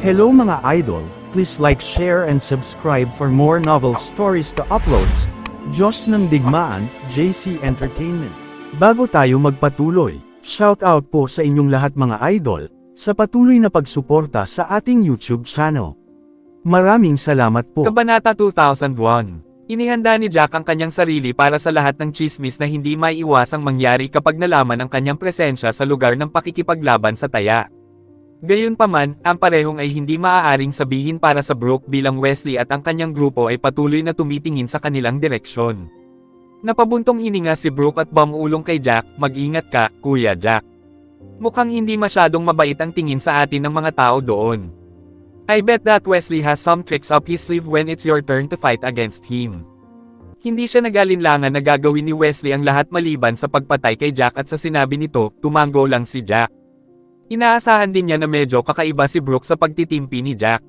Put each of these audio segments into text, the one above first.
Hello mga idol, please like, share and subscribe for more novel stories to uploads. Diyos ng Digmaan, JC Entertainment. Bago tayo magpatuloy, shout out po sa inyong lahat mga idol, sa patuloy na pagsuporta sa ating YouTube channel. Maraming salamat po. Kabanata 2001. Inihanda ni Jack ang kanyang sarili para sa lahat ng tsismis na hindi maiiwasang mangyari kapag nalaman ang kanyang presensya sa lugar ng pakikipaglaban sa taya. Gayunpaman, ang parehong ay hindi maaaring sabihin para sa Brooke bilang Wesley at ang kanyang grupo ay patuloy na tumitingin sa kanilang direksyon. Napabuntong hininga si Brooke at bumulong kay Jack, "Mag-ingat ka, Kuya Jack. Mukhang hindi masyadong mabait ang tingin sa atin ng mga tao doon. I bet that Wesley has some tricks up his sleeve when it's your turn to fight against him." Hindi siya nag-alinlangan na gagawin ni Wesley ang lahat maliban sa pagpatay kay Jack at sa sinabi nito, tumango lang si Jack. Inaasahan din niya na medyo kakaiba si Brooke sa pagtitimpi ni Jack.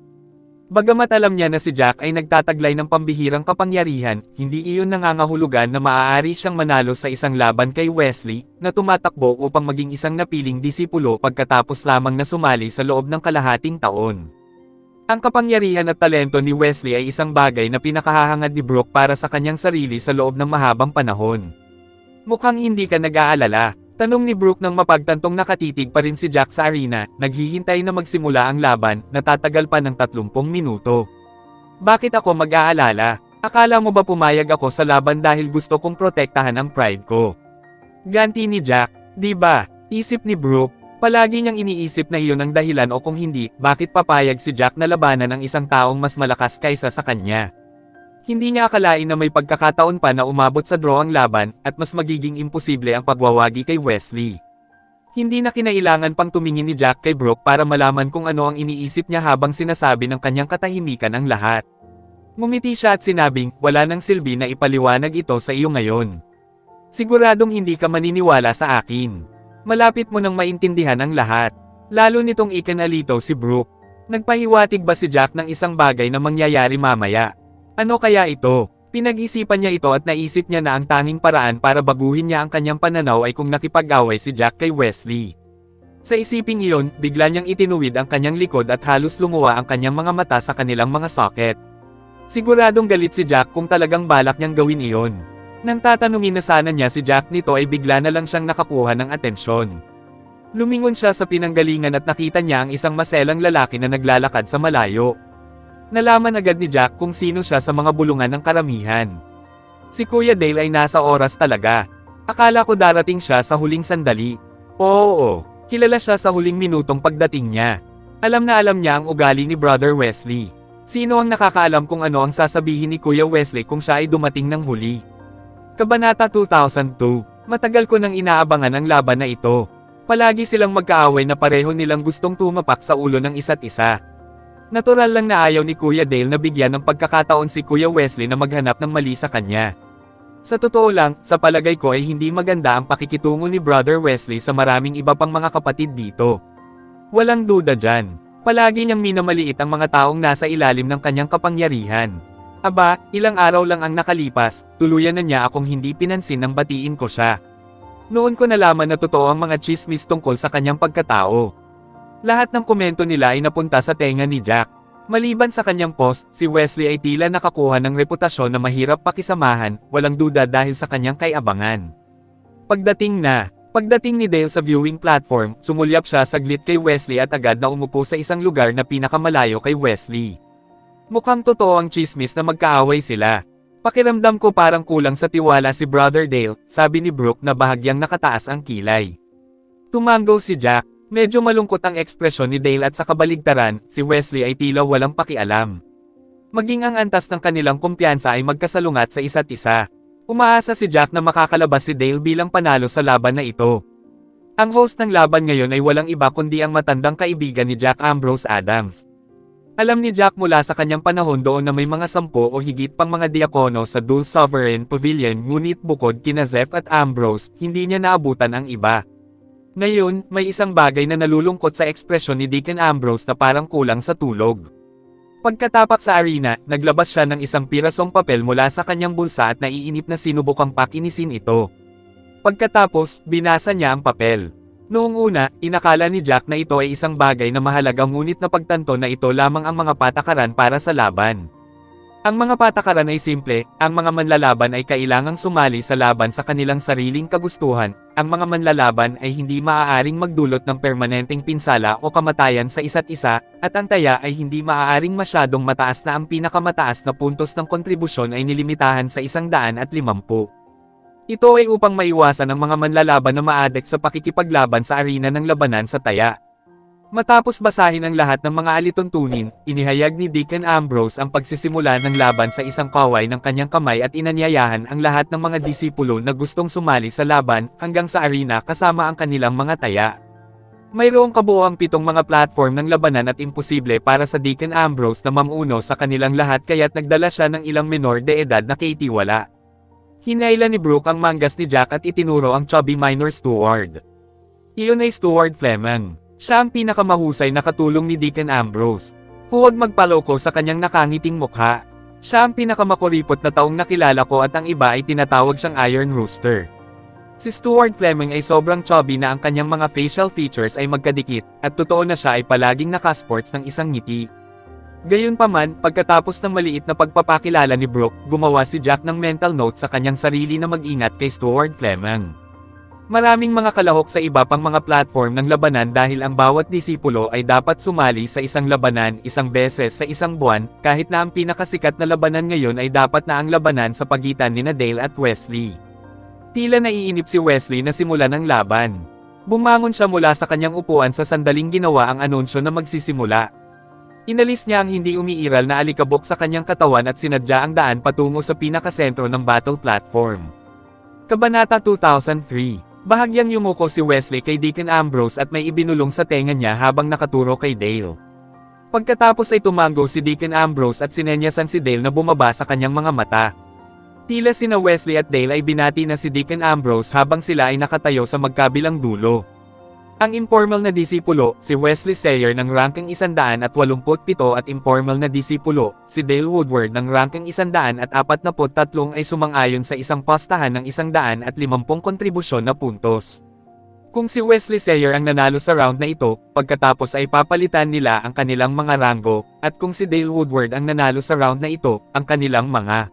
Bagamat alam niya na si Jack ay nagtataglay ng pambihirang kapangyarihan, hindi iyon nangangahulugan na maaari siyang manalo sa isang laban kay Wesley, na tumatakbo upang maging isang napiling disipulo pagkatapos lamang na sumali sa loob ng kalahating taon. Ang kapangyarihan at talento ni Wesley ay isang bagay na pinakahahangad ni Brooke para sa kanyang sarili sa loob ng mahabang panahon. "Mukhang hindi ka nag-aalala?" Tanong ni Brooke nang mapagtantong nakatitig pa rin si Jack sa arena, naghihintay na magsimula ang laban, na tatagal pa ng 30 minuto. "Bakit ako mag-aalala? Akala mo ba pumayag ako sa laban dahil gusto kong protektahan ang pride ko?" Ganti ni Jack, "Di ba?" Isip ni Brooke. Palagi niyang iniisip na iyon ang dahilan o kung hindi, bakit papayag si Jack na labanan ang isang taong mas malakas kaysa sa kanya. Hindi niya akalain na may pagkakataon pa na umabot sa draw ang laban, at mas magiging imposible ang pagwawagi kay Wesley. Hindi na kinailangan pang tumingin ni Jack kay Brooke para malaman kung ano ang iniisip niya habang sinasabi ng kanyang katahimikan ang lahat. Ngumiti siya at sinabing, "Wala nang silbi na ipaliwanag ito sa iyo ngayon. Siguradong hindi ka maniniwala sa akin. Malapit mo nang maintindihan ang lahat." Lalo nitong ikanalito si Brooke. Nagpahiwatig ba si Jack ng isang bagay na mangyayari mamaya? Ano kaya ito? Pinag-isipan niya ito at naisip niya na ang tanging paraan para baguhin niya ang kanyang pananaw ay kung nakipag-away si Jack kay Wesley. Sa isiping iyon, bigla niyang itinuwid ang kanyang likod at halos lumuwa ang kanyang mga mata sa kanilang mga socket. Siguradong galit si Jack kung talagang balak niyang gawin iyon. Nang tatanungin na sana niya si Jack nito ay bigla na lang siyang nakakuha ng atensyon. Lumingon siya sa pinanggalingan at nakita niya ang isang maselang lalaki na naglalakad sa malayo. Nalaman agad ni Jack kung sino siya sa mga bulungan ng karamihan. Si Kuya Dale ay nasa oras talaga. Akala ko darating siya sa huling sandali. Oo, kilala siya sa huling minutong pagdating niya. Alam na alam niya ang ugali ni Brother Wesley. Sino ang nakakaalam kung ano ang sasabihin ni Kuya Wesley kung siya ay dumating ng huli? Kabanata 2002. Matagal ko nang inaabangan ang laban na ito. Palagi silang magkaaway na pareho nilang gustong tumapak sa ulo ng isa't isa. Natural lang na ayaw ni Kuya Dale na bigyan ng pagkakataon si Kuya Wesley na maghanap ng mali sa kanya. Sa totoo lang, sa palagay ko ay hindi maganda ang pakikitungo ni Brother Wesley sa maraming iba pang mga kapatid dito. Walang duda dyan. Palagi niyang minamaliit ang mga taong nasa ilalim ng kanyang kapangyarihan. Aba, ilang araw lang ang nakalipas, tuluyan na niya akong hindi pinansin nang batiin ko siya. Noon ko nalaman na totoo ang mga chismis tungkol sa kanyang pagkatao. Lahat ng komento nila ay napunta sa tenga ni Jack. Maliban sa kanyang post, si Wesley ay tila nakakuha ng reputasyon na mahirap pakisamahan, walang duda dahil sa kanyang kaiabangan. Pagdating ni Dale sa viewing platform, sumulyap siya saglit kay Wesley at agad na umupo sa isang lugar na pinakamalayo kay Wesley. Mukhang totoo ang chismis na magkaaway sila. Pakiramdam ko parang kulang sa tiwala si Brother Dale, sabi ni Brooke na bahagyang nakataas ang kilay. Tumango si Jack. Medyo malungkot ang ekspresyon ni Dale at sa kabaligtaran, si Wesley ay tila walang pakialam. Maging ang antas ng kanilang kumpiyansa ay magkasalungat sa isa't isa. Umaasa si Jack na makakalabas si Dale bilang panalo sa laban na ito. Ang host ng laban ngayon ay walang iba kundi ang matandang kaibigan ni Jack, Ambrose Adams. Alam ni Jack mula sa kanyang panahon doon na may mga 10 o higit pang mga diakono sa Dulce Sovereign Pavilion, ngunit bukod kina Zeph at Ambrose, hindi niya naabutan ang iba. Ngayon, may isang bagay na nalulungkot sa ekspresyon ni Deacon Ambrose na parang kulang sa tulog. Pagkatapak sa arena, naglabas siya ng isang pirasong papel mula sa kanyang bulsa at naiinip na sinubukang pakinisin ito. Pagkatapos, binasa niya ang papel. Noong una, inakala ni Jack na ito ay isang bagay na mahalaga ngunit napagtanto na ito lamang ang mga patakaran para sa laban. Ang mga patakaran ay simple, ang mga manlalaban ay kailangang sumali sa laban sa kanilang sariling kagustuhan, ang mga manlalaban ay hindi maaaring magdulot ng permanenteng pinsala o kamatayan sa isa't isa, at ang taya ay hindi maaaring masyadong mataas na ang pinakamataas na puntos ng kontribusyon ay nilimitahan sa 150. Ito ay upang maiwasan ang mga manlalaban na ma-addict sa pakikipaglaban sa arena ng labanan sa taya. Matapos basahin ang lahat ng mga alituntunin, inihayag ni Deacon Ambrose ang pagsisimula ng laban sa isang kaway ng kanyang kamay at inanyayahan ang lahat ng mga disipulo na gustong sumali sa laban hanggang sa arena kasama ang kanilang mga taya. Mayroong kabuoang 7 mga platform ng labanan at imposible para sa Deacon Ambrose na mamuno sa kanilang lahat kaya't nagdala siya ng ilang menor de edad na kaitiwala. Hinayla ni Brooke ang mangas ni Jack at itinuro ang chubby minor steward. Iyon ay Steward Fleming. Siya ang pinakamahusay na katulong ni Deacon Ambrose. Huwag magpaloko sa kanyang nakangiting mukha. Siya ang pinakamakuripot na taong nakilala ko at ang iba ay tinatawag siyang Iron Rooster. Si Steward Fleming ay sobrang chubby na ang kanyang mga facial features ay magkadikit, at totoo na siya ay palaging nakasports ng isang ngiti. Gayunpaman, pagkatapos ng maliit na pagpapakilala ni Brooke, gumawa si Jack ng mental note sa kanyang sarili na mag-ingat kay Steward Fleming. Maraming mga kalahok sa iba pang mga platform ng labanan dahil ang bawat disipulo ay dapat sumali sa isang labanan isang beses sa isang buwan, kahit na ang pinakasikat na labanan ngayon ay dapat na ang labanan sa pagitan nina Dale at Wesley. Tila naiinip si Wesley na simulan ang laban. Bumangon siya mula sa kanyang upuan sa sandaling ginawa ang anunsyo na magsisimula. Inalis niya ang hindi umiiral na alikabok sa kanyang katawan at sinadya ang daan patungo sa pinakasentro ng battle platform. Kabanata 2003. Bahagyang yumuko si Wesley kay Deacon Ambrose at may ibinulong sa tenga niya habang nakaturo kay Dale. Pagkatapos ay tumango si Deacon Ambrose at sinenyasan si Dale na bumaba sa kanyang mga mata. Tila sina Wesley at Dale ay binati na si Deacon Ambrose habang sila ay nakatayo sa magkabilang dulo. Ang informal na disipulo, si Wesley Sayer ng ranking 187 at informal na disipulo, si Dale Woodward ng ranking 143 ay sumang-ayon sa isang postahan ng 150 kontribusyon na puntos. Kung si Wesley Sayer ang nanalo sa round na ito, pagkatapos ay papalitan nila ang kanilang mga ranggo, at kung si Dale Woodward ang nanalo sa round na ito, ang kanilang mga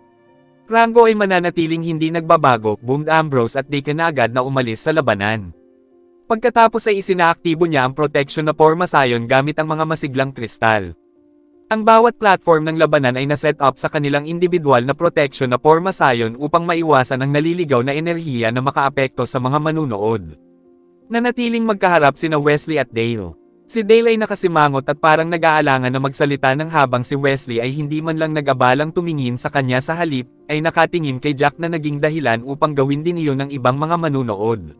ranggo ay mananatiling hindi nagbabago, boomed Ambrose at Deacon na agad na umalis sa labanan. Pagkatapos ay isinaaktibo niya ang protection na Pormasayon gamit ang mga masiglang kristal. Ang bawat platform ng labanan ay naset up sa kanilang individual na protection na Pormasayon upang maiwasan ang naliligaw na enerhiya na makaapekto sa mga manunood. Nanatiling magkaharap sina Wesley at Dale. Si Dale ay nakasimangot at parang nag-aalangan na magsalita ng habang si Wesley ay hindi man lang nag-abalang tumingin sa kanya sa halip, ay nakatingin kay Jack na naging dahilan upang gawin din iyon ng ibang mga manunood.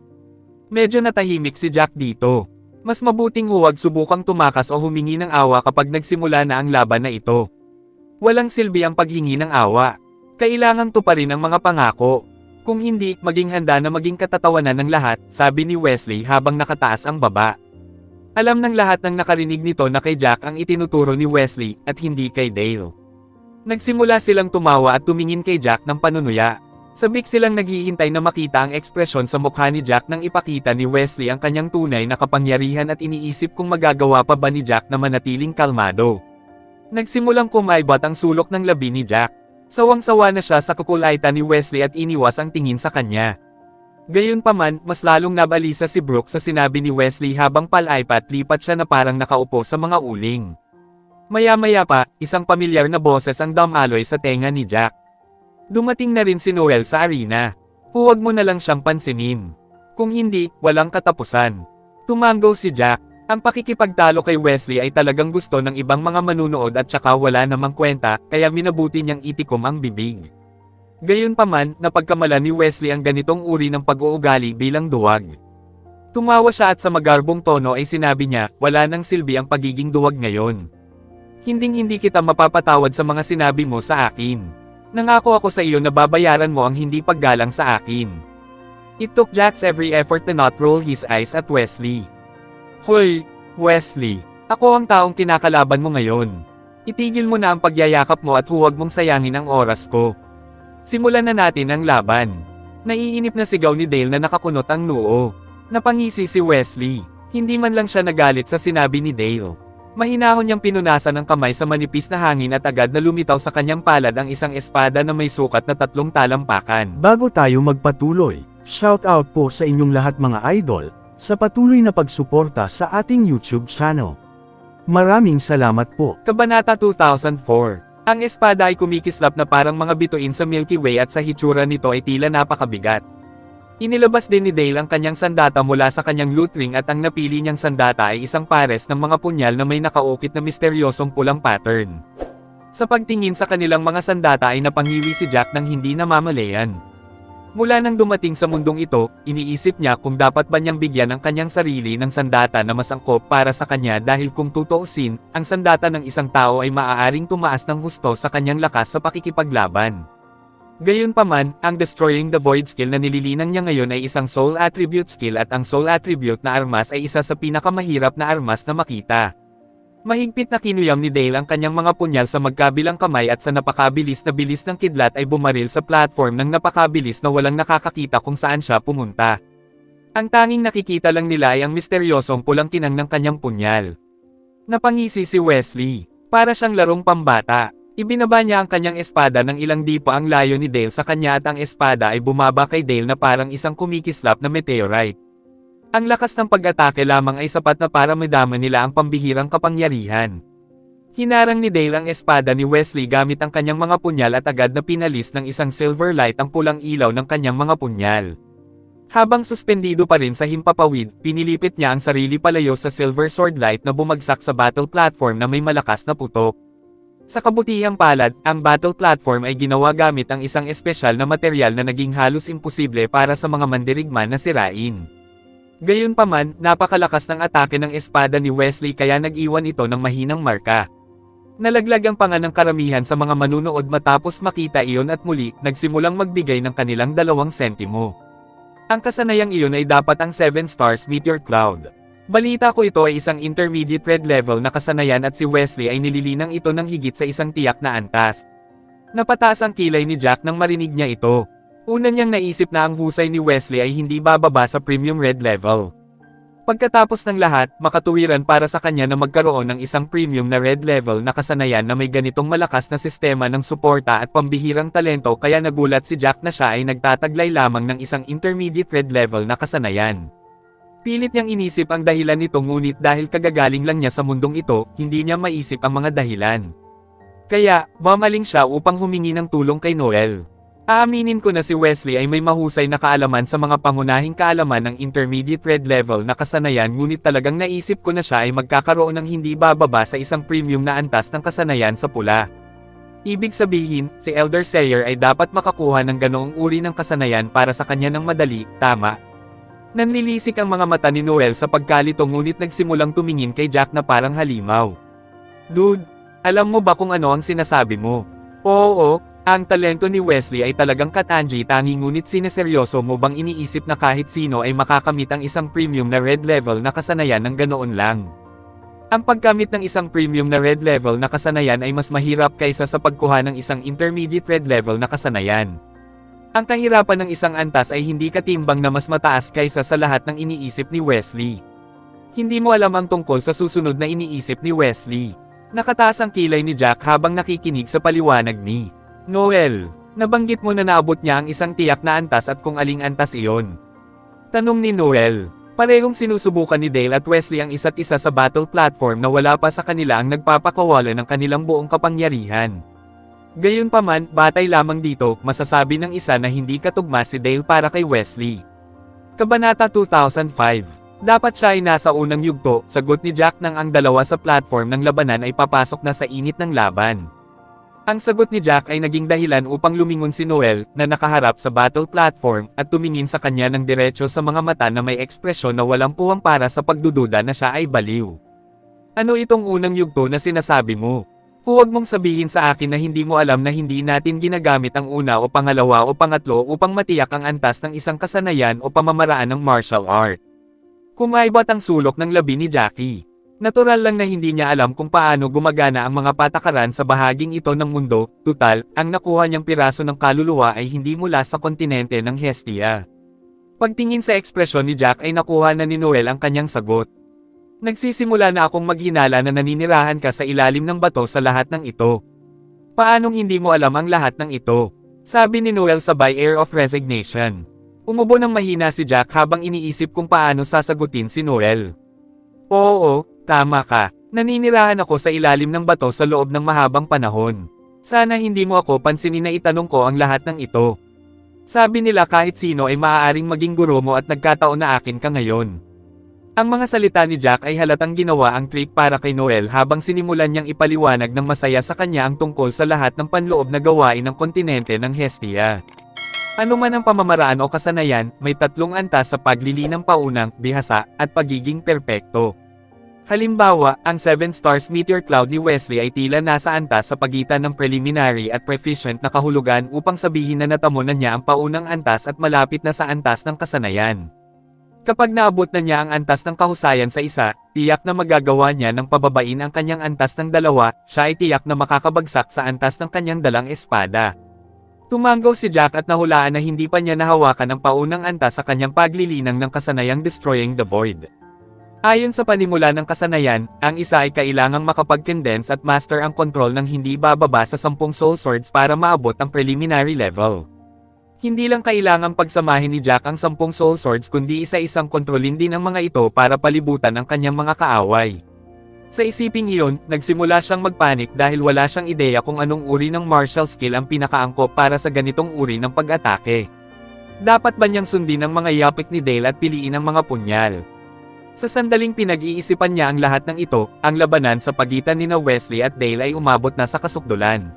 Medyo natahimik si Jack dito. Mas mabuting huwag subukang tumakas o humingi ng awa kapag nagsimula na ang laban na ito. Walang silbi ang paghingi ng awa. Kailangang tuparin ang mga pangako. Kung hindi, maging handa na maging katatawanan ng lahat, sabi ni Wesley habang nakataas ang baba. Alam ng lahat ng nakarinig nito na kay Jack ang itinuturo ni Wesley, at hindi kay Dale. Nagsimula silang tumawa at tumingin kay Jack ng panunuya. Sabik silang naghihintay na makita ang ekspresyon sa mukha ni Jack nang ipakita ni Wesley ang kanyang tunay na kapangyarihan at iniisip kung magagawa pa ba ni Jack na manatiling kalmado. Nagsimulang kumaibot ang sulok ng labi ni Jack. Sawang-sawa na siya sa kukulaitan ni Wesley at iniwas ang tingin sa kanya. Gayunpaman, mas lalong nabalisa si Brooke sa sinabi ni Wesley habang palaipat-lipat siya na parang nakaupo sa mga uling. Maya-maya pa, isang pamilyar na boses ang dumaloy sa tenga ni Jack. Dumating na rin si Noel sa arena. Huwag mo na lang siyang pansinin. Kung hindi, walang katapusan. Tumango si Jack. Ang pakikipagtalo kay Wesley ay talagang gusto ng ibang mga manunood at saka wala namang kwenta, kaya minabuti niyang itikom ang bibig. Gayunpaman, napagkamala ni Wesley ang ganitong uri ng pag-uugali bilang duwag. Tumawa siya at sa magarbong tono ay sinabi niya, wala nang silbi ang pagiging duwag ngayon. Hinding-hindi kita mapapatawad sa mga sinabi mo sa akin. Nangako ako sa iyo na babayaran mo ang hindi paggalang sa akin. It took Jack's every effort to not roll his eyes at Wesley. Hoy, Wesley, ako ang taong kinakalaban mo ngayon. Itigil mo na ang pagyayakap mo at huwag mong sayangin ang oras ko. Simulan na natin ang laban. Naiinip na sigaw ni Dale na nakakunot ang noo. Napangisi si Wesley. Hindi man lang siya nagalit sa sinabi ni Dale. Mahinahon niyang pinunasan ng kamay sa manipis na hangin at agad na lumitaw sa kanyang palad ang isang espada na may sukat na 3 talampakan. Bago tayo magpatuloy, shoutout po sa inyong lahat mga idol, sa patuloy na pagsuporta sa ating YouTube channel. Maraming salamat po. Kabanata 2004. Ang espada ay kumikislap na parang mga bituin sa Milky Way at sa hitsura nito ay tila napakabigat. Inilabas din ni Dale ang kanyang sandata mula sa kanyang loot ring at ang napili niyang sandata ay isang pares ng mga punyal na may nakaukit na misteryosong pulang pattern. Sa pagtingin sa kanilang mga sandata ay napangiwi si Jack ng hindi namamalayan. Mula nang dumating sa mundong ito, iniisip niya kung dapat ba niyang bigyan ang kanyang sarili ng sandata na mas angkop para sa kanya dahil kung tutuusin, ang sandata ng isang tao ay maaaring tumaas ng husto sa kanyang lakas sa pakikipaglaban. Gayunpaman, ang Destroying the Void skill na nililinang niya ngayon ay isang Soul Attribute skill at ang Soul Attribute na armas ay isa sa pinakamahirap na armas na makita. Mahigpit na kinuyam ni Dale ang kanyang mga punyal sa magkabilang kamay at sa napakabilis na bilis ng kidlat ay bumaril sa platform ng napakabilis na walang nakakakita kung saan siya pumunta. Ang tanging nakikita lang nila ay ang misteryosong pulang tinang ng kanyang punyal. Napangisi si Wesley. Para siyang larong pambata. Ibinaba niya ang kanyang espada ng ilang dipa ang layo ni Dale sa kanya at ang espada ay bumaba kay Dale na parang isang kumikislap na meteorite. Ang lakas ng pag-atake lamang ay sapat na para madama nila ang pambihirang kapangyarihan. Hinarang ni Dale ang espada ni Wesley gamit ang kanyang mga punyal at agad na pinalis ng isang silver light ang pulang ilaw ng kanyang mga punyal. Habang suspendido pa rin sa himpapawid, pinilipit niya ang sarili palayo sa silver sword light na bumagsak sa battle platform na may malakas na putok. Sa kabutihang palad, ang battle platform ay ginawa gamit ang isang espesyal na material na naging halos imposible para sa mga mandirigma na sirain. Gayunpaman, napakalakas ng atake ng espada ni Wesley kaya nag-iwan ito ng mahinang marka. Nalaglag ang panga ng karamihan sa mga manunood matapos makita iyon at muli, nagsimulang magbigay ng kanilang 2 sentimo. Ang kasanayang iyon ay dapat ang 7 stars meteor cloud. Balita ko ito ay isang intermediate red level na kasanayan at si Wesley ay nililinang ito ng higit sa isang tiyak na antas. Napataas ang kilay ni Jack nang marinig niya ito. Una niyang naisip na ang husay ni Wesley ay hindi bababa sa premium red level. Pagkatapos ng lahat, makatuwiran para sa kanya na magkaroon ng isang premium na red level na kasanayan na may ganitong malakas na sistema ng suporta at pambihirang talento kaya nagulat si Jack na siya ay nagtataglay lamang ng isang intermediate red level na kasanayan. Pilit niyang inisip ang dahilan nito ngunit dahil kagagaling lang niya sa mundong ito, hindi niya maisip ang mga dahilan. Kaya, mamaling siya upang humingi ng tulong kay Noel. Aaminin ko na si Wesley ay may mahusay na kaalaman sa mga pangunahing kaalaman ng intermediate red level na kasanayan ngunit talagang naisip ko na siya ay magkakaroon ng hindi bababa sa isang premium na antas ng kasanayan sa pula. Ibig sabihin, si Elder Sayer ay dapat makakuha ng ganoong uri ng kasanayan para sa kanya ng madali, tama? Nanlilisik ang mga mata ni Noel sa pagkalito ngunit nagsimulang tumingin kay Jack na parang halimaw. Dude, alam mo ba kung ano ang sinasabi mo? Oo, ang talento ni Wesley ay talagang katangi-tangi ngunit sineseryoso mo bang iniisip na kahit sino ay makakamit ang isang premium na red level na kasanayan ng ganoon lang? Ang pagkamit ng isang premium na red level na kasanayan ay mas mahirap kaysa sa pagkuha ng isang intermediate red level na kasanayan. Ang kahirapan ng isang antas ay hindi katimbang na mas mataas kaysa sa lahat ng iniisip ni Wesley. Hindi mo alam ang tungkol sa susunod na iniisip ni Wesley. Nakataas ang kilay ni Jack habang nakikinig sa paliwanag ni Noel. Nabanggit mo na naabot niya ang isang tiyak na antas at kung aling antas iyon. Tanong ni Noel. Parehong sinusubukan ni Dale at Wesley ang isa't isa sa battle platform na wala pa sa kanila ang nagpapakawala ng kanilang buong kapangyarihan. Gayunpaman, batay lamang dito, masasabi ng isa na hindi katugma si Dale para kay Wesley. Kabanata 2005. Dapat siya ay nasa unang yugto, sagot ni Jack nang ang dalawa sa platform ng labanan ay papasok na sa init ng laban. Ang sagot ni Jack ay naging dahilan upang lumingon si Noel, na nakaharap sa battle platform, at tumingin sa kanya ng diretso sa mga mata na may ekspresyon na walang puwang para sa pagdududa na siya ay baliw. Ano itong unang yugto na sinasabi mo? Huwag mong sabihin sa akin na hindi mo alam na hindi natin ginagamit ang una o pangalawa o pangatlo upang matiyak ang antas ng isang kasanayan o pamamaraan ng martial art. Kumaibat ang sulok ng labi ni Jackie. Natural lang na hindi niya alam kung paano gumagana ang mga patakaran sa bahaging ito ng mundo, tutal, ang nakuha niyang piraso ng kaluluwa ay hindi mula sa kontinente ng Hestia. Pagtingin sa ekspresyon ni Jack ay nakuha na ni Noel ang kanyang sagot. Nagsisimula na akong maghinala na naninirahan ka sa ilalim ng bato sa lahat ng ito. Paanong hindi mo alam ang lahat ng ito? Sabi ni Noel sabay air of resignation. Umubo ng mahina si Jack habang iniisip kung paano sasagutin si Noel. Oo, tama ka. Naninirahan ako sa ilalim ng bato sa loob ng mahabang panahon. Sana hindi mo ako pansinin na itanong ko ang lahat ng ito. Sabi nila kahit sino ay maaaring maging guro mo at nagkataon na akin ka ngayon. Ang mga salita ni Jack ay halatang ginawa ang trick para kay Noel habang sinimulan niyang ipaliwanag ng masaya sa kanya ang tungkol sa lahat ng panloob na gawain ng kontinente ng Hestia. Ano man ang pamamaraan o kasanayan, may tatlong antas sa paglilinang paunang, bihasa, at pagiging perpekto. Halimbawa, ang 7 stars meteor cloud ni Wesley ay tila nasa antas sa pagitan ng preliminary at proficient na kahulugan upang sabihin na natamo na niya ang paunang antas at malapit na sa antas ng kasanayan. Kapag naabot na niya ang antas ng kahusayan sa isa, tiyak na magagawa niya ng pababain ang kanyang antas ng dalawa, siya ay tiyak na makakabagsak sa antas ng kanyang dalang espada. Tumanggaw si Jack at nahulaan na hindi pa niya nahawakan ang paunang antas sa kanyang paglilinang ng kasanayang Destroying the Void. Ayon sa panimula ng kasanayan, ang isa ay kailangang makapag-condense at master ang control ng hindi bababa sa 10 soul swords para maabot ang preliminary level. Hindi lang kailangang pagsamahin ni Jack ang 10 soul swords kundi isa-isang kontrolin din ang mga ito para palibutan ang kanyang mga kaaway. Sa isiping iyon, nagsimula siyang magpanik dahil wala siyang ideya kung anong uri ng martial skill ang pinakaangkop para sa ganitong uri ng pag-atake. Dapat ba niyang sundin ang mga yapik ni Dale at piliin ang mga punyal? Sa sandaling pinag-iisipan niya ang lahat ng ito, ang labanan sa pagitan nina Wesley at Dale ay umabot na sa kasukdulan.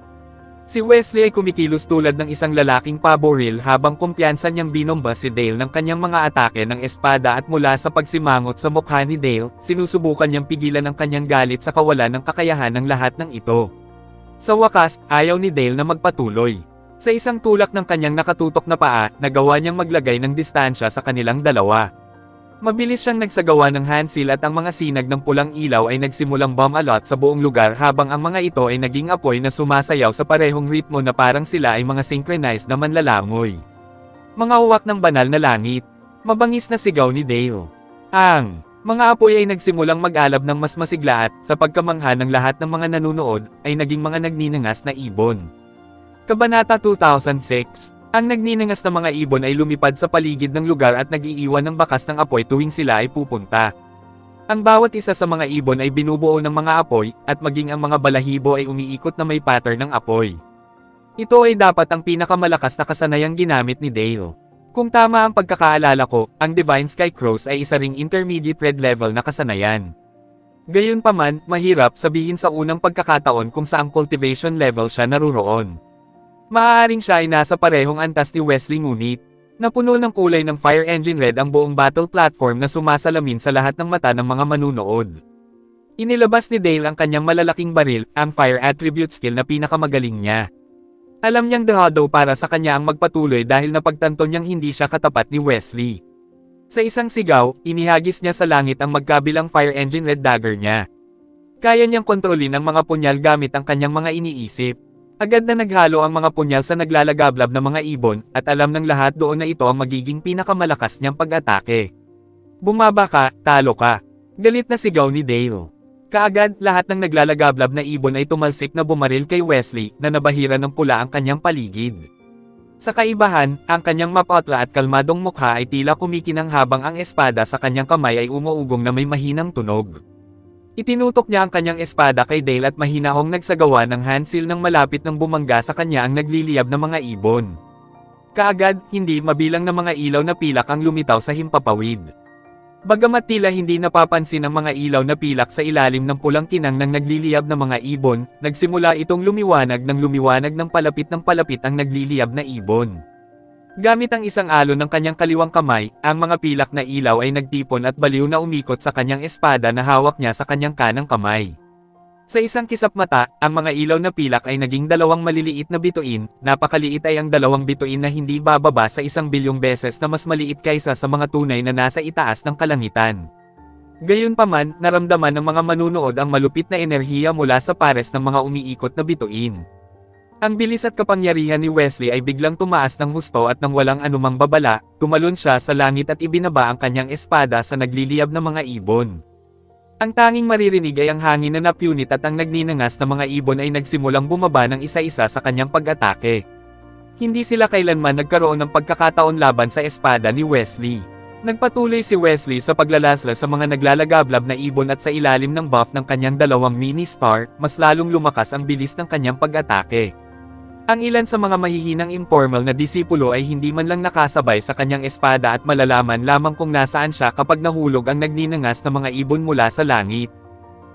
Si Wesley ay kumikilos tulad ng isang lalaking paboril habang kumpiyansa niyang binomba si Dale ng kanyang mga atake ng espada at mula sa pagsimangot sa mukha ni Dale, sinusubukan niyang pigilan ang kanyang galit sa kawalan ng kakayahan ng lahat ng ito. Sa wakas, ayaw ni Dale na magpatuloy. Sa isang tulak ng kanyang nakatutok na paa, nagawa niyang maglagay ng distansya sa kanilang dalawa. Mabilis siyang nagsagawa ng handsil at ang mga sinag ng pulang ilaw ay nagsimulang bumalot sa buong lugar habang ang mga ito ay naging apoy na sumasayaw sa parehong ritmo na parang sila ay mga synchronized na manlalangoy. Mga uwak ng banal na langit. Mabangis na sigaw ni Dale. Ang mga apoy ay nagsimulang mag-alab ng mas masigla at, sa pagkamangha ng lahat ng mga nanunood, ay naging mga nagninangas na ibon. Kabanata 2006. Ang nagninangas na mga ibon ay lumipad sa paligid ng lugar at nag-iiwan ng bakas ng apoy tuwing sila ay pupunta. Ang bawat isa sa mga ibon ay binubuo ng mga apoy, at maging ang mga balahibo ay umiikot na may pattern ng apoy. Ito ay dapat ang pinakamalakas na kasanayang ginamit ni Dale. Kung tama ang pagkakaalala ko, ang Divine Sky Crows ay isa ring intermediate red level na kasanayan. Gayunpaman, mahirap sabihin sa unang pagkakataon kung saang cultivation level siya naruroon. Maaaring siya ay nasa parehong antas ni Wesley ngunit, napuno ng kulay ng Fire Engine Red ang buong battle platform na sumasalamin sa lahat ng mata ng mga manunood. Inilabas ni Dale ang kanyang malalaking baril, ang Fire Attribute skill na pinakamagaling niya. Alam niyang dehado para sa kanya ang magpatuloy dahil napagtanto niyang hindi siya katapat ni Wesley. Sa isang sigaw, inihagis niya sa langit ang magkabilang Fire Engine Red dagger niya. Kaya niyang kontrolin ang mga punyal gamit ang kanyang mga iniisip. Agad na naghalo ang mga punyal sa naglalagablab na mga ibon, at alam ng lahat doon na ito ang magiging pinakamalakas niyang pag-atake. Bumaba ka, talo ka. Galit na sigaw ni Dale. Kaagad, lahat ng naglalagablab na ibon ay tumalsik na bumaril kay Wesley, na nabahira ng pula ang kanyang paligid. Sa kaibahan, ang kanyang mapatla at kalmadong mukha ay tila kumikinang habang ang espada sa kanyang kamay ay umuugong na may mahinang tunog. Itinutok niya ang kanyang espada kay Dale at mahinahong nagsagawa ng handsil nang malapit ng bumangga sa kanya ang nagliliyab na mga ibon. Kaagad, hindi mabilang na mga ilaw na pilak ang lumitaw sa himpapawid. Bagamat tila hindi napapansin ang mga ilaw na pilak sa ilalim ng pulang kinang ng nagliliyab na mga ibon, nagsimula itong lumiwanag ng palapit ang nagliliyab na ibon. Gamit ang isang alon ng kanyang kaliwang kamay, ang mga pilak na ilaw ay nagtipon at baliw na umikot sa kanyang espada na hawak niya sa kanyang kanang kamay. Sa isang kisap mata, ang mga ilaw na pilak ay naging dalawang maliliit na bituin, napakaliit ay ang dalawang bituin na hindi bababa sa 1 bilyong beses na mas maliit kaysa sa mga tunay na nasa itaas ng kalangitan. Gayunpaman, naramdaman ng mga manunood ang malupit na enerhiya mula sa pares ng mga umiikot na bituin. Ang bilis at kapangyarihan ni Wesley ay biglang tumaas ng husto at nang walang anumang babala, tumalon siya sa langit at ibinaba ang kanyang espada sa nagliliyab na mga ibon. Ang tanging maririnig ay ang hangin na napunit at ang nagninangas na mga ibon ay nagsimulang bumaba ng isa-isa sa kanyang pag-atake. Hindi sila kailanman nagkaroon ng pagkakataon laban sa espada ni Wesley. Nagpatuloy si Wesley sa paglalaslas sa mga naglalagablab na ibon at sa ilalim ng buff ng kanyang dalawang mini-star, mas lalong lumakas ang bilis ng kanyang pag-atake. Ang ilan sa mga mahihinang informal na disipulo ay hindi man lang nakasabay sa kanyang espada at malalaman lamang kung nasaan siya kapag nahulog ang nagninangas na mga ibon mula sa langit.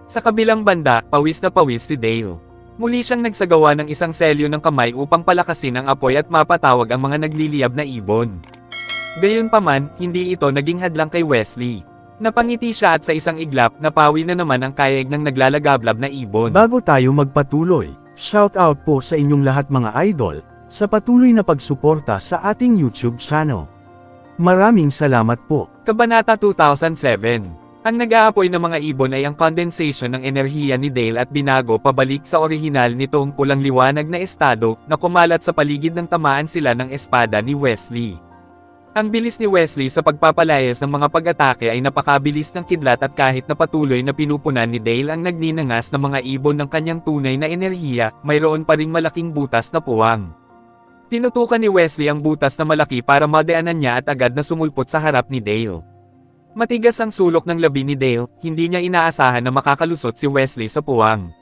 Sa kabilang banda, pawis na pawis si Dale. Muli siyang nagsagawa ng isang selyo ng kamay upang palakasin ang apoy at mapatawag ang mga nagliliyab na ibon. Gayunpaman, hindi ito naging hadlang kay Wesley. Napangiti siya at sa isang iglap, napawi na naman ang kayeg ng naglalagablab na ibon. Bago tayo magpatuloy, shout out po sa inyong lahat mga idol, sa patuloy na pagsuporta sa ating YouTube channel. Maraming salamat po. Kabanata 2007. Ang nag-aapoy ng mga ibon ay ang condensation ng enerhiya ni Dale at binago pabalik sa orihinal nitong pulang liwanag na estado na kumalat sa paligid ng tamaan sila ng espada ni Wesley. Ang bilis ni Wesley sa pagpapalayas ng mga pag-atake ay napakabilis ng kidlat at kahit na patuloy na pinupunan ni Dale ang nagninangas na mga ibon ng kanyang tunay na enerhiya, mayroon pa ring malaking butas na puwang. Tinutukan ni Wesley ang butas na malaki para madaanan niya at agad na sumulpot sa harap ni Dale. Matigas ang sulok ng labi ni Dale, hindi niya inaasahan na makakalusot si Wesley sa puwang.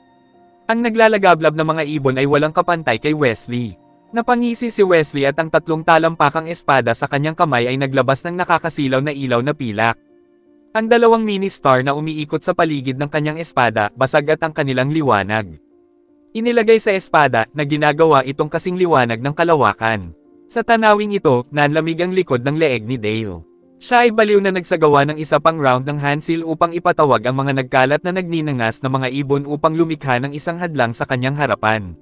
Ang naglalagablab na mga ibon ay walang kapantay kay Wesley. Napangisi si Wesley at ang tatlong talampakang espada sa kanyang kamay ay naglabas ng nakakasilaw na ilaw na pilak. Ang dalawang mini-star na umiikot sa paligid ng kanyang espada, basag at ang kanilang liwanag. Inilagay sa espada, na ginagawa itong kasing liwanag ng kalawakan. Sa tanawing ito, nanlamig ang likod ng leeg ni Dale. Siya ay baliw na nagsagawa ng isa pang round ng handsil upang ipatawag ang mga nagkalat na nagninangas na mga ibon upang lumikha ng isang hadlang sa kanyang harapan.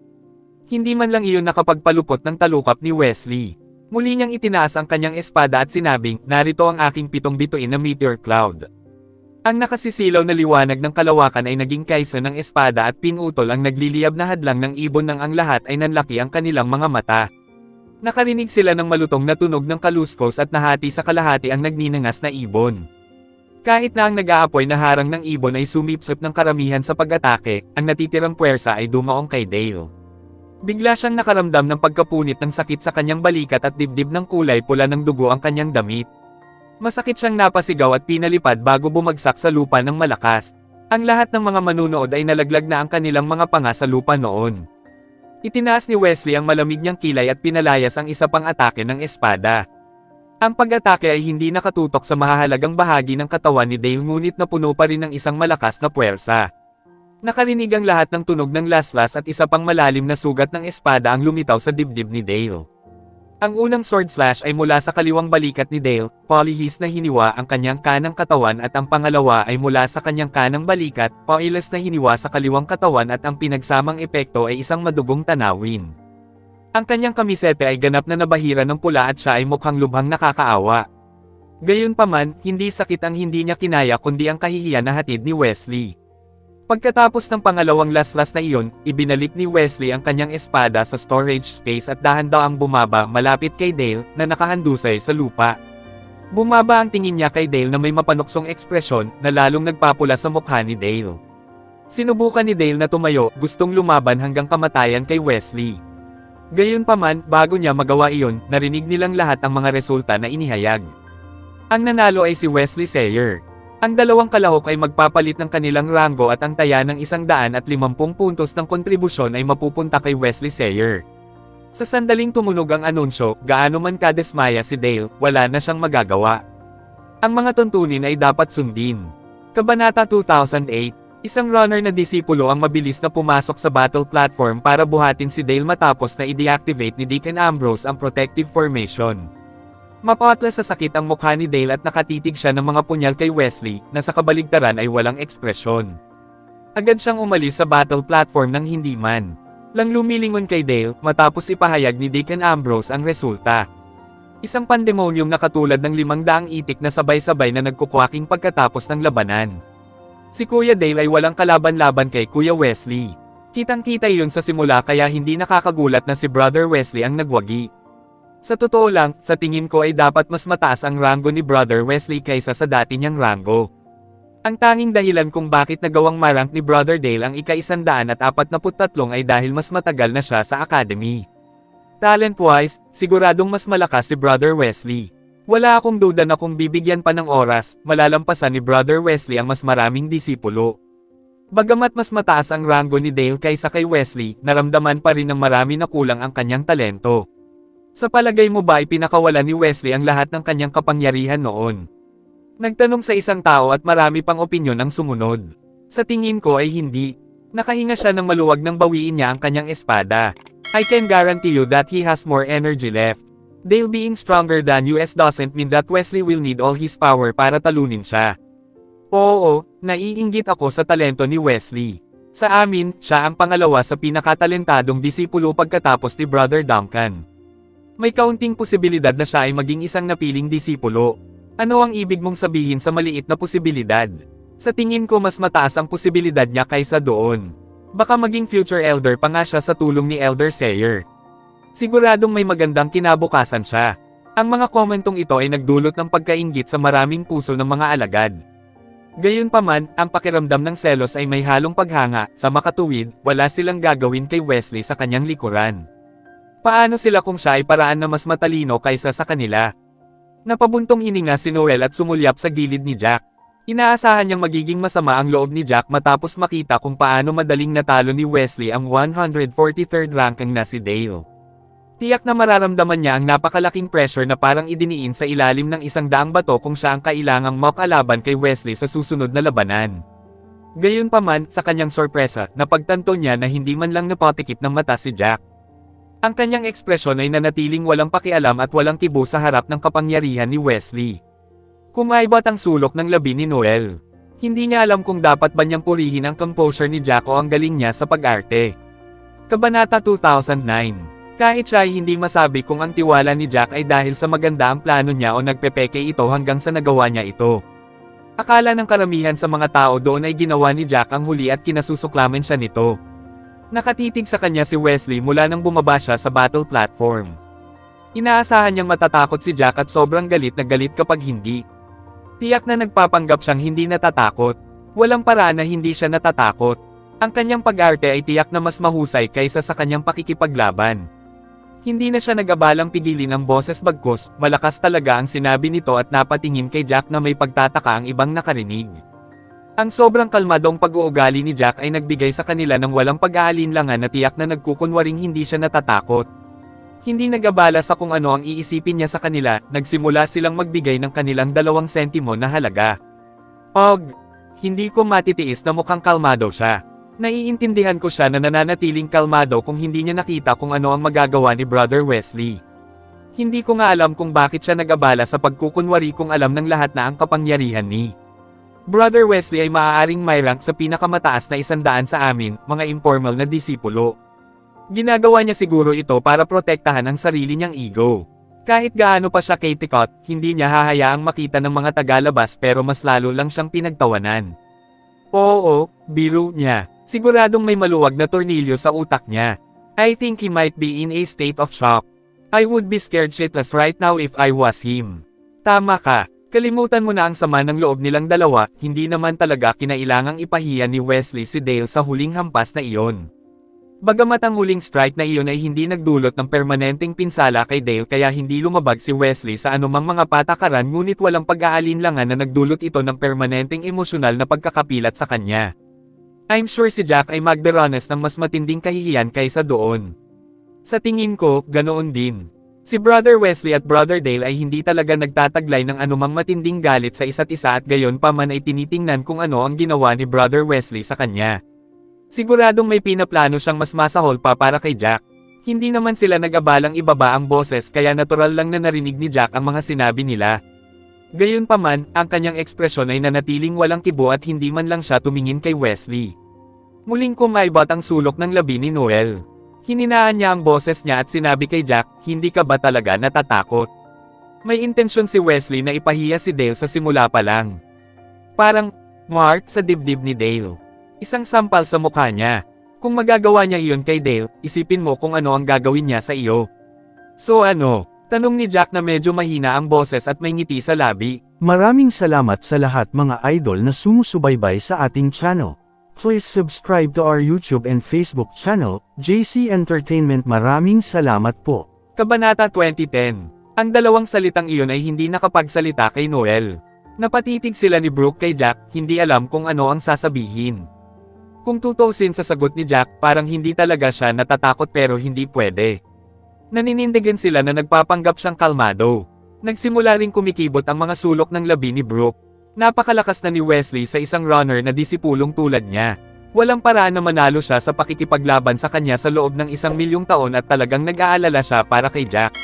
Hindi man lang iyon nakapagpalupot ng talukap ni Wesley. Muli niyang itinaas ang kanyang espada at sinabing, narito ang aking pitong bituin na meteor cloud. Ang nakasisilaw na liwanag ng kalawakan ay naging kaysa ng espada at pinutol ang nagliliyab na hadlang ng ibon nang ang lahat ay nanlaki ang kanilang mga mata. Nakarinig sila ng malutong na tunog ng kaluskos at nahati sa kalahati ang nagninangas na ibon. Kahit na ang nag-aapoy na harang ng ibon ay sumipsip ng karamihan sa pag-atake, ang natitirang puwersa ay dumaong kay Dale. Bigla siyang nakaramdam ng pagkapunit ng sakit sa kanyang balikat at dibdib ng kulay pula ng dugo ang kanyang damit. Masakit siyang napasigaw at pinalipad bago bumagsak sa lupa ng malakas. Ang lahat ng mga manunood ay nalaglag na ang kanilang mga panga sa lupa noon. Itinaas ni Wesley ang malamig niyang kilay at pinalayas ang isa pang atake ng espada. Ang pag-atake ay hindi nakatutok sa mahahalagang bahagi ng katawan ni Dale ngunit napuno pa rin ng isang malakas na puwersa. Nakarinig ang lahat ng tunog ng laslas at isa pang malalim na sugat ng espada ang lumitaw sa dibdib ni Dale. Ang unang sword slash ay mula sa kaliwang balikat ni Dale, polyhis na hiniwa ang kanyang kanang katawan at ang pangalawa ay mula sa kanyang kanang balikat, polyles na hiniwa sa kaliwang katawan at ang pinagsamang epekto ay isang madugong tanawin. Ang kanyang kamisete ay ganap na nabahira ng pula at siya ay mukhang lubhang nakakaawa. Gayunpaman, hindi sakit ang hindi niya kinaya kundi ang kahihiyan na hatid ni Wesley. Pagkatapos ng pangalawang laslas na iyon, ibinalik ni Wesley ang kanyang espada sa storage space at dahan-dahang bumaba malapit kay Dale na nakahandusay sa lupa. Bumaba ang tingin niya kay Dale na may mapanuksong ekspresyon na lalong nagpapula sa mukha ni Dale. Sinubukan ni Dale na tumayo, gustong lumaban hanggang kamatayan kay Wesley. Gayunpaman, bago niya magawa iyon, narinig nilang lahat ang mga resulta na inihayag. Ang nanalo ay si Wesley Sayer. Ang dalawang kalahok ay magpapalit ng kanilang rango at ang taya ng 150 puntos ng kontribusyon ay mapupunta kay Wesley Sayer. Sa sandaling tumunog ang anunsyo, gaano man kadesmaya si Dale, wala na siyang magagawa. Ang mga tuntunin ay dapat sundin. Kabanata 2008, isang runner na disipulo ang mabilis na pumasok sa battle platform para buhatin si Dale matapos na i-deactivate ni Deacon Ambrose ang protective formation. Mapatla sa sakit ang mukha ni Dale at nakatitig siya ng mga punyal kay Wesley, na sa kabaligtaran ay walang ekspresyon. Agad siyang umalis sa battle platform nang hindi man lang lumilingon kay Dale, matapos ipahayag ni Deacon Ambrose ang resulta. Isang pandemonium na katulad ng 500 itik na sabay-sabay na nagkukwaking pagkatapos ng labanan. Si Kuya Dale ay walang kalaban-laban kay Kuya Wesley. Kitang-kita iyon sa simula kaya hindi nakakagulat na si Brother Wesley ang nagwagi. Sa totoo lang, sa tingin ko ay dapat mas mataas ang rango ni Brother Wesley kaysa sa dati niyang rango. Ang tanging dahilan kung bakit nagawang ma-rank ni Brother Dale ang ika-143 ay dahil mas matagal na siya sa academy. Talent-wise, siguradong mas malakas si Brother Wesley. Wala akong duda na kung bibigyan pa ng oras, malalampasan ni Brother Wesley ang mas maraming disipulo. Bagamat mas mataas ang rango ni Dale kaysa kay Wesley, naramdaman pa rin ng marami na kulang ang kanyang talento. Sa palagay mo ba ay pinakawalan ni Wesley ang lahat ng kanyang kapangyarihan noon? Nagtanong sa isang tao at marami pang opinyon ang sumunod. Sa tingin ko ay hindi. Nakahinga siya ng maluwag nang bawiin niya ang kanyang espada. I can guarantee you that he has more energy left. Dale being stronger than US doesn't mean that Wesley will need all his power para talunin siya. Oo, naiinggit ako sa talento ni Wesley. Sa amin, siya ang pangalawa sa pinakatalentadong disipulo pagkatapos ni Brother Duncan. May kaunting posibilidad na siya ay maging isang napiling disipulo. Ano ang ibig mong sabihin sa maliit na posibilidad? Sa tingin ko mas mataas ang posibilidad niya kaysa doon. Baka maging future elder pa nga siya sa tulong ni Elder Sayer. Siguradong may magandang kinabukasan siya. Ang mga komentong ito ay nagdulot ng pagkainggit sa maraming puso ng mga alagad. Gayunpaman, ang pakiramdam ng selos ay may halong paghanga, sa makatuwid, wala silang gagawin kay Wesley sa kanyang likuran. Paano sila kung siya ay paraan na mas matalino kaysa sa kanila? Napabuntong hininga si Noel at sumulyap sa gilid ni Jack. Inaasahan niyang magiging masama ang loob ni Jack matapos makita kung paano madaling natalo ni Wesley ang 143rd ranking na si Dale. Tiyak na mararamdaman niya ang napakalaking pressure na parang idiniin sa ilalim ng 100 bato kung siya ang kailangang makalaban kay Wesley sa susunod na labanan. Gayunpaman, sa kanyang sorpresa, napagtanto niya na hindi man lang napatikip ng mata si Jack. Ang kanyang ekspresyon ay nanatiling walang pakialam at walang tibo sa harap ng kapangyarihan ni Wesley. Kumaibat ang sulok ng labi ni Noel. Hindi niya alam kung dapat ba niyang purihin ang composure ni Jack o ang galing niya sa pag-arte. Kabanata 2009. Kahit siya ay hindi masabi kung ang tiwala ni Jack ay dahil sa maganda ang plano niya o nagpepeke ito hanggang sa nagawa niya ito. Akala ng karamihan sa mga tao doon ay ginawa ni Jack ang huli at kinasusuklaman siya nito. Nakatitig sa kanya si Wesley mula nang bumaba siya sa battle platform. Inaasahan niyang matatakot si Jack at sobrang galit na galit kapag hindi. Tiyak na nagpapanggap siyang hindi natatakot. Walang paraan na hindi siya natatakot. Ang kanyang pag-arte ay tiyak na mas mahusay kaysa sa kanyang pakikipaglaban. Hindi na siya nag-abalang pigilin ang boses bagkus, malakas talaga ang sinabi nito at napatingin kay Jack na may pagtataka ang ibang nakarinig. Ang sobrang kalmadong pag-uugali ni Jack ay nagbigay sa kanila ng walang pag-aalinlangan na tiyak na nagkukunwaring hindi siya natatakot. Hindi nag-abala sa kung ano ang iisipin niya sa kanila, nagsimula silang magbigay ng kanilang 2 sentimo na halaga. Og, hindi ko matitiis na mukhang kalmado siya. Naiintindihan ko siya na nananatiling kalmado kung hindi niya nakita kung ano ang magagawa ni Brother Wesley. Hindi ko nga alam kung bakit siya nag-abala sa pagkukunwari kung alam ng lahat na ang kapangyarihan ni Brother Wesley ay maaaring may rank sa pinakamataas na 100 sa amin, mga informal na disipulo. Ginagawa niya siguro ito para protektahan ang sarili niyang ego. Kahit gaano pa siya kitikot, hindi niya hahayaang makita ng mga tagalabas pero mas lalo lang siyang pinagtawanan. Oo, biro niya. Siguradong may maluwag na tornilyo sa utak niya. I think he might be in a state of shock. I would be scared shitless right now if I was him. Tama ka. Kalimutan mo na ang sama ng loob nilang dalawa, hindi naman talaga kinailangang ipahiya ni Wesley si Dale sa huling hampas na iyon. Bagamat ang huling strike na iyon ay hindi nagdulot ng permanenteng pinsala kay Dale kaya hindi lumabag si Wesley sa anumang mga patakaran ngunit walang pag-aalinlangan na nagdulot ito ng permanenteng emosyonal na pagkakapilat sa kanya. I'm sure si Jack ay magdaranas ng mas matinding kahihiyan kaysa doon. Sa tingin ko, ganoon din. Si Brother Wesley at Brother Dale ay hindi talaga nagtataglay ng anumang matinding galit sa isa't isa at gayon pa man ay tinitingnan kung ano ang ginawa ni Brother Wesley sa kanya. Siguradong may pinaplano siyang mas masahol pa para kay Jack. Hindi naman sila nag-abalang ibaba ang boses kaya natural lang na narinig ni Jack ang mga sinabi nila. Gayunpaman, ang kanyang ekspresyon ay nanatiling walang kibo at hindi man lang siya tumingin kay Wesley. Muling kumaibat ang sulok ng labi ni Noel. Hininaan niya ang boses niya at sinabi kay Jack, hindi ka ba talaga natatakot? May intensyon si Wesley na ipahiya si Dale sa simula pa lang. Parang, Mart sa dibdib ni Dale. Isang sampal sa mukha niya. Kung magagawa niya iyon kay Dale, isipin mo kung ano ang gagawin niya sa iyo. So ano? Tanong ni Jack na medyo mahina ang boses at may ngiti sa labi. Maraming salamat sa lahat mga idol na sumusubaybay sa ating channel. Please subscribe to our YouTube and Facebook channel, JC Entertainment. Maraming salamat po. Kabanata 2010. Ang dalawang salitang iyon ay hindi nakapagsalita kay Noel. Napatitig sila ni Brooke kay Jack, hindi alam kung ano ang sasabihin. Kung tutuusin sa sagot ni Jack, parang hindi talaga siya natatakot pero hindi pwede. Naninindigan sila na nagpapanggap siyang kalmado. Nagsimula ring kumikibot ang mga sulok ng labi ni Brooke. Napakalakas na ni Wesley sa isang runner na disipulong tulad niya. Walang paraan na manalo siya sa pakikipaglaban sa kanya sa loob ng 1,000,000 taon at talagang nag-aalala siya para kay Jack.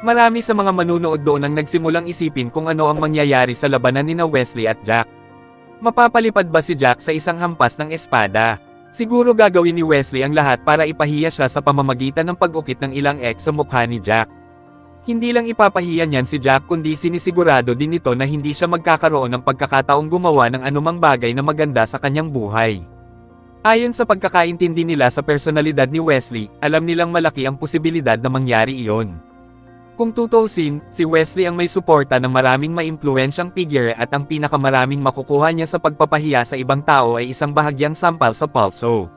Marami sa mga manunood doon ang nagsimulang isipin kung ano ang mangyayari sa labanan nina Wesley at Jack. Mapapalipad ba si Jack sa isang hampas ng espada? Siguro gagawin ni Wesley ang lahat para ipahiya siya sa pamamagitan ng pag-ukit ng ilang X sa mukha ni Jack. Hindi lang ipapahiya niyan si Jack kundi sinisigurado din ito na hindi siya magkakaroon ng pagkakataong gumawa ng anumang bagay na maganda sa kanyang buhay. Ayon sa pagkakaintindi nila sa personalidad ni Wesley, alam nilang malaki ang posibilidad na mangyari iyon. Kung tutuusin, si Wesley ang may suporta ng maraming maimpluwensyang figure at ang pinakamaraming makukuha niya sa pagpapahiya sa ibang tao ay isang bahagyang sampal sa palso.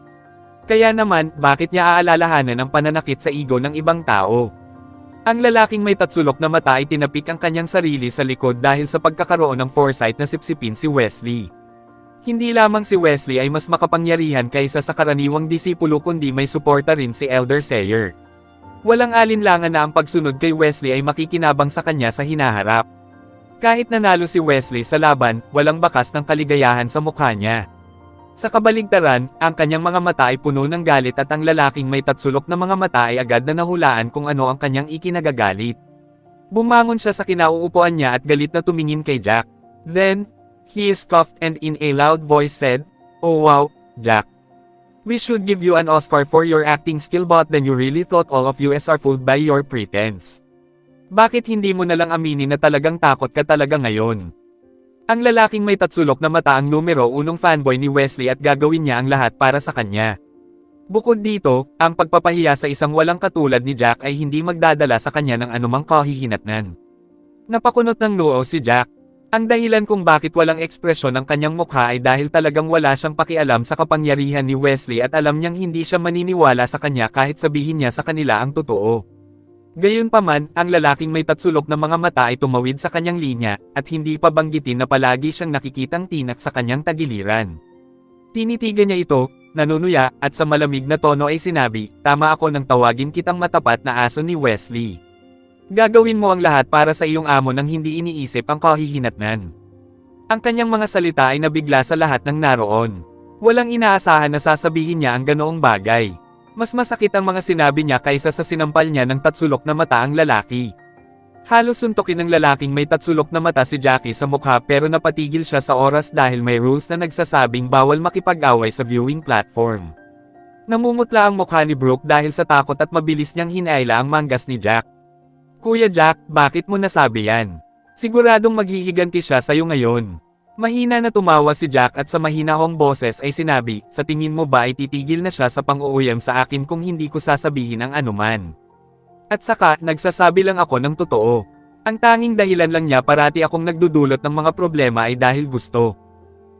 Kaya naman, bakit niya aalalahanan ang pananakit sa ego ng ibang tao? Ang lalaking may tatsulok na mata ay tinapik ang kanyang sarili sa likod dahil sa pagkakaroon ng foresight na sipsipin si Wesley. Hindi lamang si Wesley ay mas makapangyarihan kaysa sa karaniwang disipulo kundi may suporta rin si Elder Sayer. Walang alinlangan na ang pagsunod kay Wesley ay makikinabang sa kanya sa hinaharap. Kahit nanalo si Wesley sa laban, walang bakas ng kaligayahan sa mukha niya. Sa kabaligtaran, ang kanyang mga mata ay puno ng galit at ang lalaking may tatsulok na mga mata ay agad na nahulaan kung ano ang kanyang ikinagagalit. Bumangon siya sa kinauupuan niya at galit na tumingin kay Jack. Then, he scoffed and in a loud voice said, "Oh wow, Jack. We should give you an Oscar for your acting skill but then you really thought all of us are fooled by your pretense. Bakit hindi mo nalang aminin na talagang takot ka talaga ngayon?" Ang lalaking may tatsulok na mata ang numero 1 fanboy ni Wesley at gagawin niya ang lahat para sa kanya. Bukod dito, ang pagpapahiya sa isang walang katulad ni Jack ay hindi magdadala sa kanya ng anumang kahihinatnan. Napakunot ng noo si Jack. Ang dahilan kung bakit walang ekspresyon ang kanyang mukha ay dahil talagang wala siyang pakialam sa kapangyarihan ni Wesley at alam niyang hindi siya maniniwala sa kanya kahit sabihin niya sa kanila ang totoo. Gayunpaman, ang lalaking may tatsulok na mga mata ay tumawid sa kanyang linya, at hindi pa banggitin na palagi siyang nakikitang tinak sa kanyang tagiliran. Tinitigan niya ito, nanunuya, at sa malamig na tono ay sinabi, "Tama ako nang tawagin kitang matapat na aso ni Wesley. Gagawin mo ang lahat para sa iyong amo nang hindi iniisip ang kahihinatnan." Ang kanyang mga salita ay nabigla sa lahat ng naroon. Walang inaasahan na sasabihin niya ang ganoong bagay. Mas masakit ang mga sinabi niya kaysa sa sinampal niya ng tatsulok na mata ang lalaki. Halos suntukin ng lalaking may tatsulok na mata si Jackie sa mukha pero napatigil siya sa oras dahil may rules na nagsasabing bawal makipag-away sa viewing platform. Namumutla ang mukha ni Brooke dahil sa takot at mabilis niyang hinaila ang manggas ni Jack. "Kuya Jack, bakit mo nasabi yan? Siguradong maghihiganti siya sa'yo ngayon." Mahina na tumawa si Jack at sa mahinahong boses ay sinabi, "Sa tingin mo ba ay titigil na siya sa pang-uuyam sa akin kung hindi ko sasabihin ang anuman? At saka, nagsasabi lang ako ng totoo. Ang tanging dahilan lang niya parati akong nagdudulot ng mga problema ay dahil gusto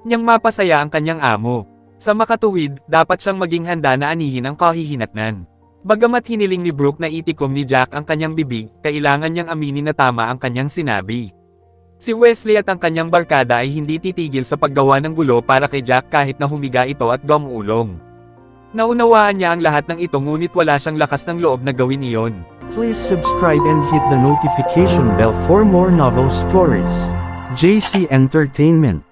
niyang mapasaya ang kanyang amo. Sa makatuwid, dapat siyang maging handa na anihin ang kahihinatnan." Bagamat hiniling ni Brooke na itikom ni Jack ang kanyang bibig, kailangan niyang aminin na tama ang kanyang sinabi. Si Wesley at ang kanyang barkada ay hindi titigil sa paggawa ng gulo para kay Jack kahit na humiga ito at gumulong. Naunawaan niya ang lahat ng ito ngunit wala siyang lakas ng loob na gawin iyon. Please subscribe and hit the notification bell for more novel stories. JC Entertainment.